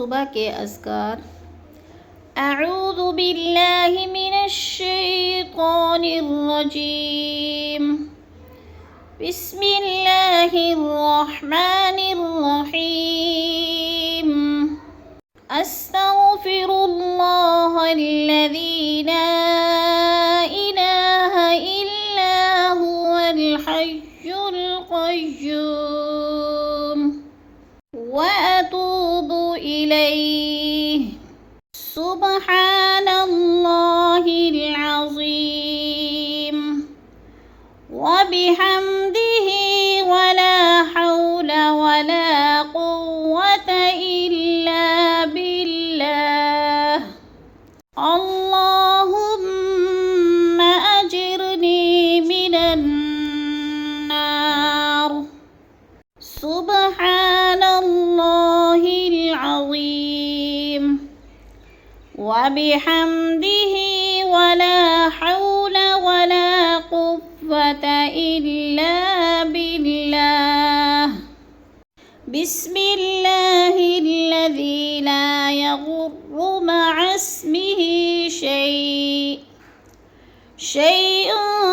सुबह के अज़कार। अऊज़ु बिल्लाहि मिनश्शैतानिर्रजीम। बिस्मिल्लाहिर्रहमानिर्रहीम। अस्तग़फिरुल्लाहल्लज़ी ला इलाहा इल्ला हुवल हय्युल क़य्यूम व अतूबु इलैहि। सुब्हानल्लाहिल अज़ीम व बिहम्दिही वला हौला वला कुव्वता इल्ला बिल्लाह। अल्लाहुम्मा अजिरनी मिनन नार। सुब्हानल्लाहिल अज़ीम व बिहम्दिही वला हौला वला कुव्वता इल्ला बिल्लाह। बिस्मिल्लाहिल्लज़ी ला यज़ुर्रु मअ इस्मिही शै'उन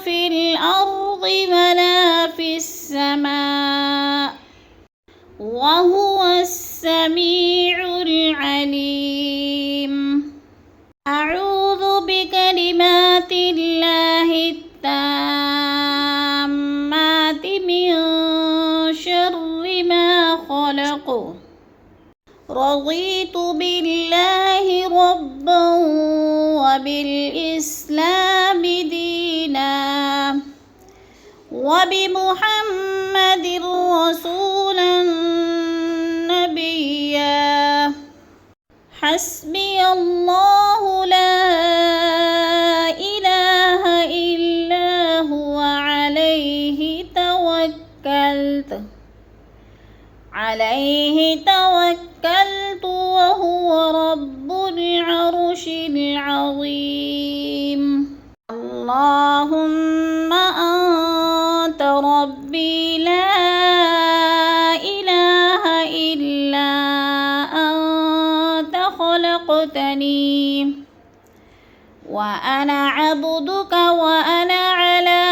फिल अर्ज़ि वला फिस समा' व हुवस समीउल अलीम। अऊज़ु बिकलिमातिल्लाहि त्ताम्माति मिन शर्रि मा खलक़। रज़ीतु बिल्लाहि रब्बन व बिल इस्लामि दीना व बिमुहम्मदिर रसूलन नबिय्या। हस्बियल्लाहु ला इलाहा इल्ला हुवा अलैहि तवक्कलतु व हुवा रब्बुल अर्शिल अज़ीम। अल्लाहुम्मा अंत रब्बी ला इलाहा इल्ला अंत खलक़तनी व अना अब्दुक व अना अला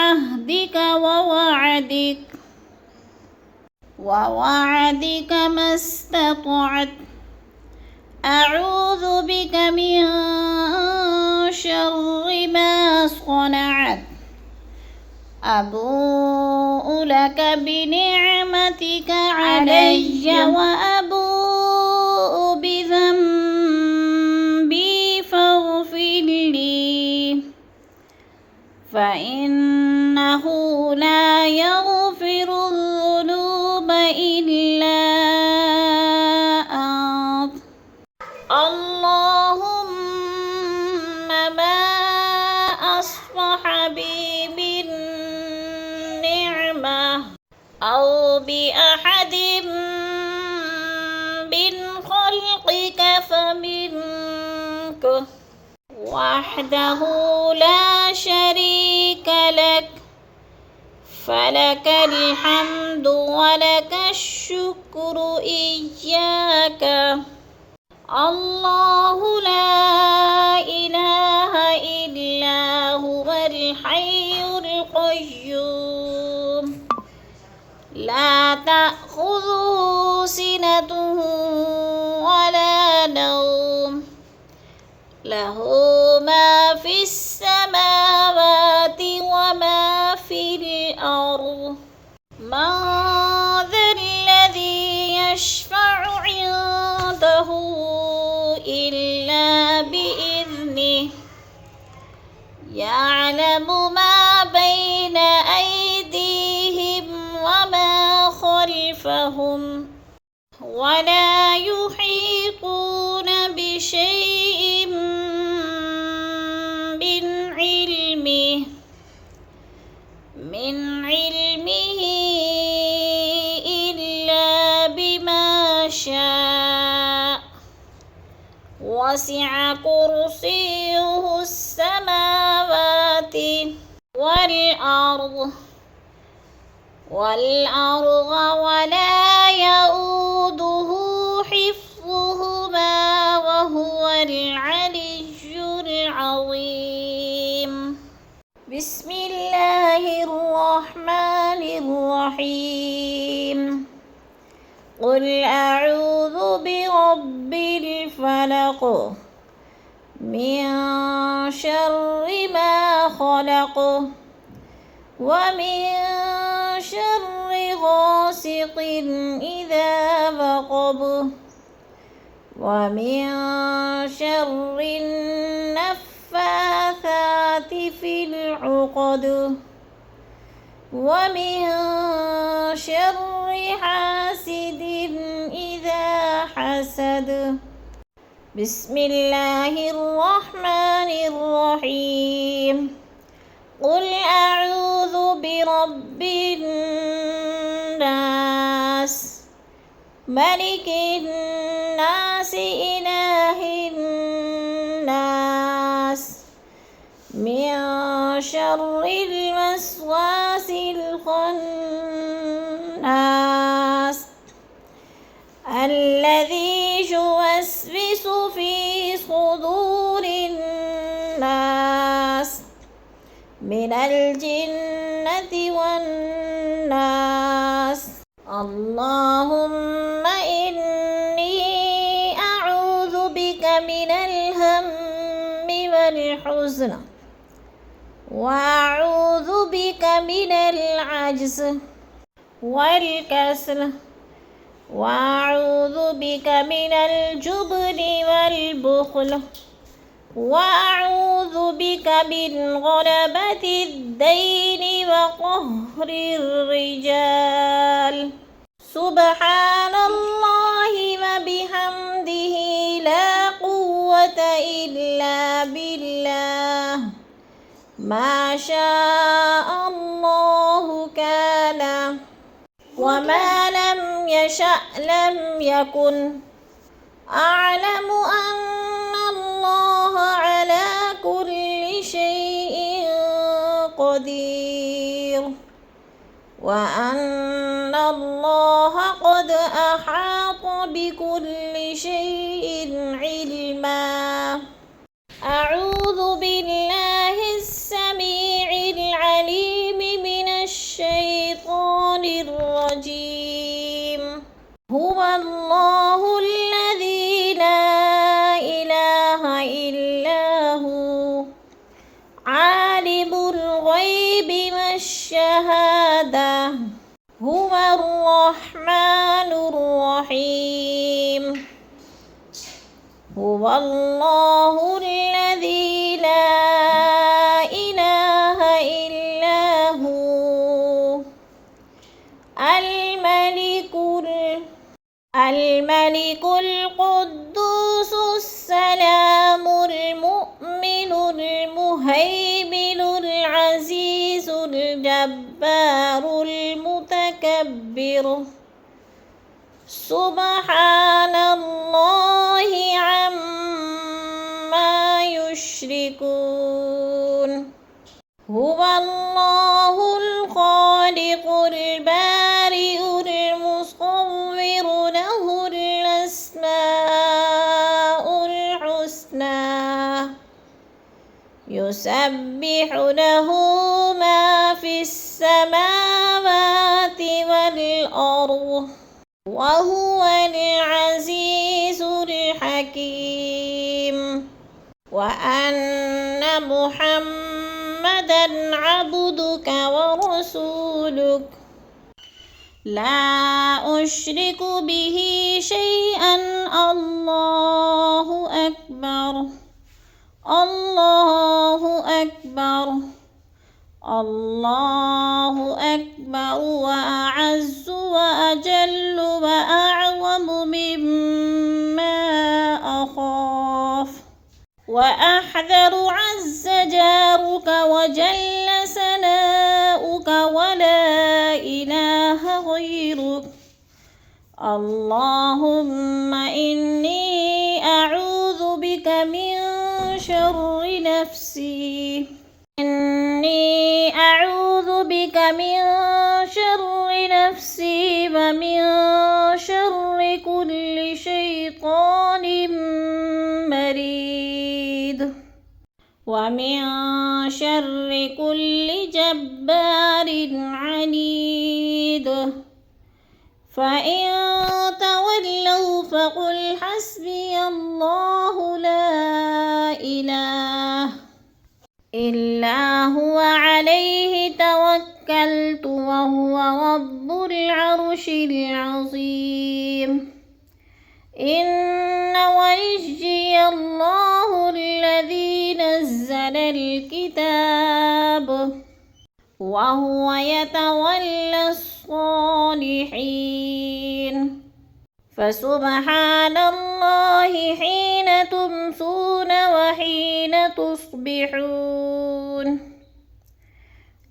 अहदिक व वअदिक मस्ततअत। अऊज़ु बिक मिन शर्रि मा सनअत। अबूउ लक बिनिअमतिक अलय्य व अबूउ बिज़ंबी फ़ग़फ़िर ली। फ़इन्नहु ला यग़फ़िरुज़्ज़ुनूब इल्ला अंत। अल्लाहुम्मा मा अस्बह बी मिन निअमह औ बि अहदिम मिन ख़ल्क़िक फ़मिन्क वहदहु ला शरीक लक फलकल हम्दु व लकश शुक्रू इय्याक। अल्लाहु ला इलाहा इल्ला हुवल हय्युल क़य्यूम ला तअख़ुज़ुहु सिनतुन वला नौम लहू मा फिस समावाति व मा फिल अर्ज़। मन ज़ल्लज़ी यशफ़अु इन्दहु इल्ला बिइज़्निहि। यअलमु मा बैन अयदीहिम व मा ख़ल्फ़हुम वला युहीतून बिशैइन मिन इल्मिही इल्ला बिमा शाअ। वसिअ कुर्सियुहुस समावाति वल अर्ज़ वला यऊदुहु قل أعوذ برب الفلق من شر ما خلق ومن شر غاسق إذا وقب ومن شر النفاثات في العقد ومن شر حاسد إذا حسد. بسم الله الرحمن الرحيم. قل أعوذ برب الناس ملك الناس إله الناس من شر الوسواس الخناس الذي يوسوس في صدور الناس من الجنة والناس. اللهم إني أعوذ بك من الهم والحزن وأعوذ بك من العجز والكسل وأعوذ بك من الجبن والبخل وأعوذ بك من غلبة الدين وقهر الرجال. سبحان الله وبحمده لا قوة إلا بالله ما شاء الله كان وما لم يشأ لم يكن. أعلم أن الله على كل شيء قدير وأن الله قد أحاط بكل شيء علما. أعوذ بالله السميع العليم من الشيطان الرجيم. هو الله الذي لا إله إلا هو عالم الغيب والشهادة هو الرحمن الرحيم. هو الله الذي لا إله إلا هو الملك القدوس السلام المؤمن المهيمن العزيز الجبار المتكبر. سبحان الله عما يشركون. هو الله الخالق البارئ المصور له الأسماء الحسنى يسبح له ما في السماوات والأرض وهو العزيز الحكيم. وأن محمدًا عبدك ورسولك لا أشرك به شيئا. الله أكبر الله أكبر الله أكبر. وأعز وأجل وأعظم مما أخاف وأحذر عز جارك وجل ثناؤك ولا إله غيرك. اللهم إني أعوذ بك من شر نفسي إني أعوذ بك من شر نفسي ومن شر كل شيطان مريد ومن شر كل جبار عنيد. فإن حسبي الله لا إله إلا هو عليه توكلت وهو رب العرش العظيم إن وليي الله الذي نزل الكتاب وهو يتولى الصالحين فسبحان الله حين تمسون وحين تصبحون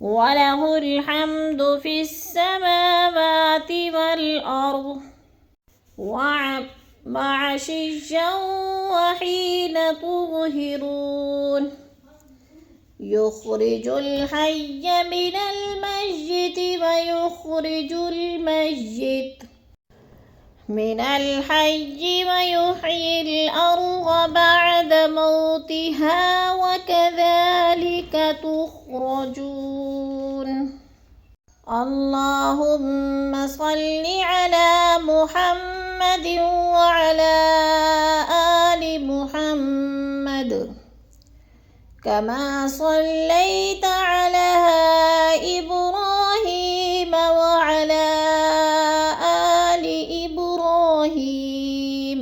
وله الحمد في السماوات والأرض وعشيا وحين تظهرون يخرج الحي من الميت ويخرج الميت من الحي ويحيي الأرض بعد موتها وكذلك تخرجون اللهم صل على محمد وعلى آل محمد كما صليت على إبراهيم وعلى آل إبراهيم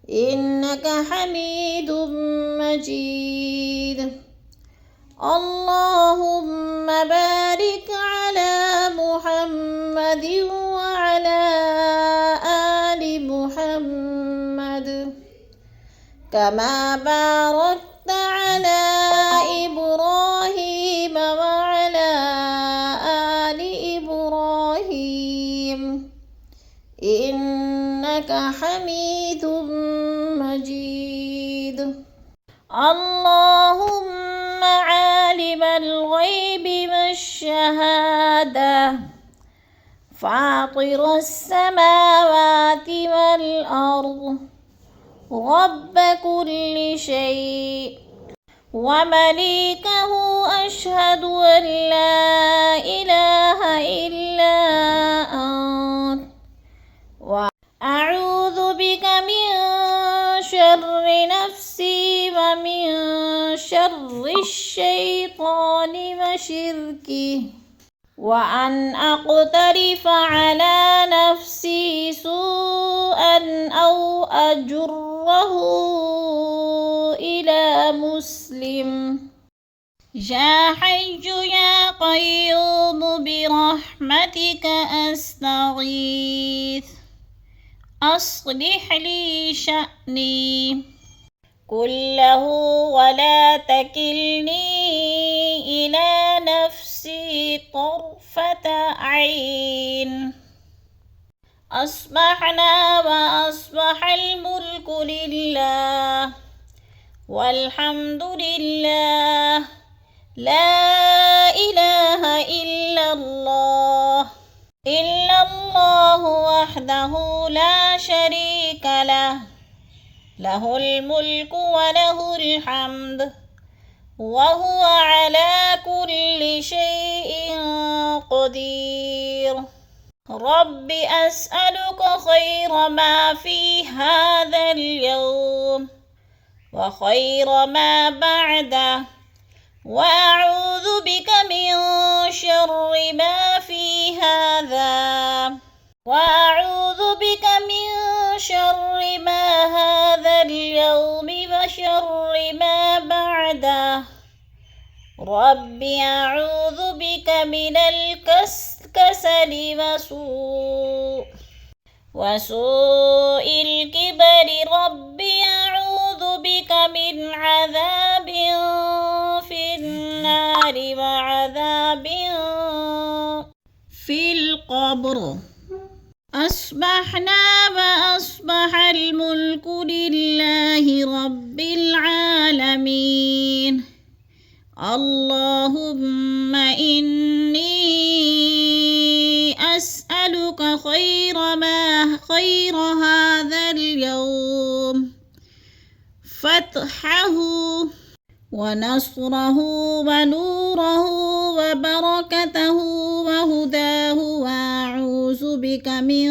إنك حميد مجيد اللهم بارك على محمد وعلى آل محمد كما باركت على إبراهيم وعلى آل إبراهيم إنك حميد مجيد اللهم عالم الغيب والشهادة فاطر السماوات والأرض رب كل شيء ومليكه أشهد أن لا إله إلا أنت وأعوذ بك من شر نفسي ومن شر الشيطان وشركه وأن أقترف على نفسي سوءا أو أجره إلى مسلم يا حي يا قيوم برحمتك أستغيث أصلح لي شأني كله ولا تكلني إلى نفسي طرفة عين أصبحنا وأصبح الملك لله والحمد لله لا إله إلا الله وحده لا شريك له له الملك وله الحمد وهو على كل شيء قدير رب أسألك خير ما في هذا اليوم وخير ما بعده وأعوذ بك من شر ما في هذا شر ما هذا اليوم وشر ما بعده رب أعوذ بك من الكسل وسوء الكبر رب أعوذ بك من عذاب في النار وعذاب في القبر أصبحنا وأصبح الملك لله رب العالمين اللهم إني أسألك خير هذا اليوم فتحه ونصره ونوره وبركته وهداه وأعوذ بك من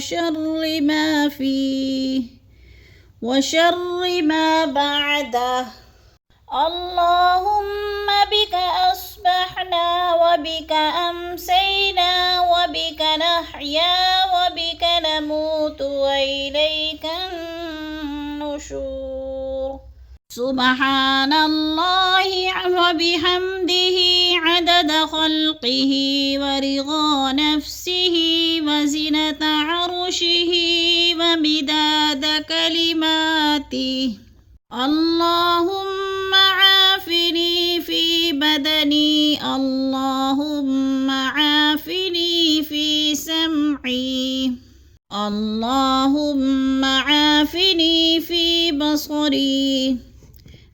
شر ما فيه وشر ما بعده. اللهم بك أصبحنا وبك أمسينا وبك نحيا وبك نموت وإليك النشور. سبحان الله وبحمده عدد خلقه ورضا نفسه وزنة عرشه ومداد كلماته. اللهم عافني في بدني، اللهم عافني في سمعي، اللهم عافني في بصري.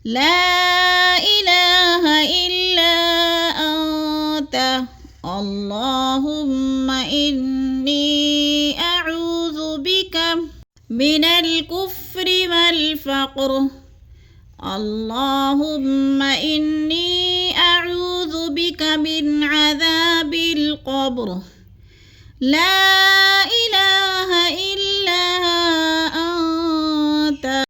لا إله إلا أنت. اللهم إني أعوذ بك من الكفر والفقر. اللهم إني أعوذ بك من عذاب القبر. لا إله إلا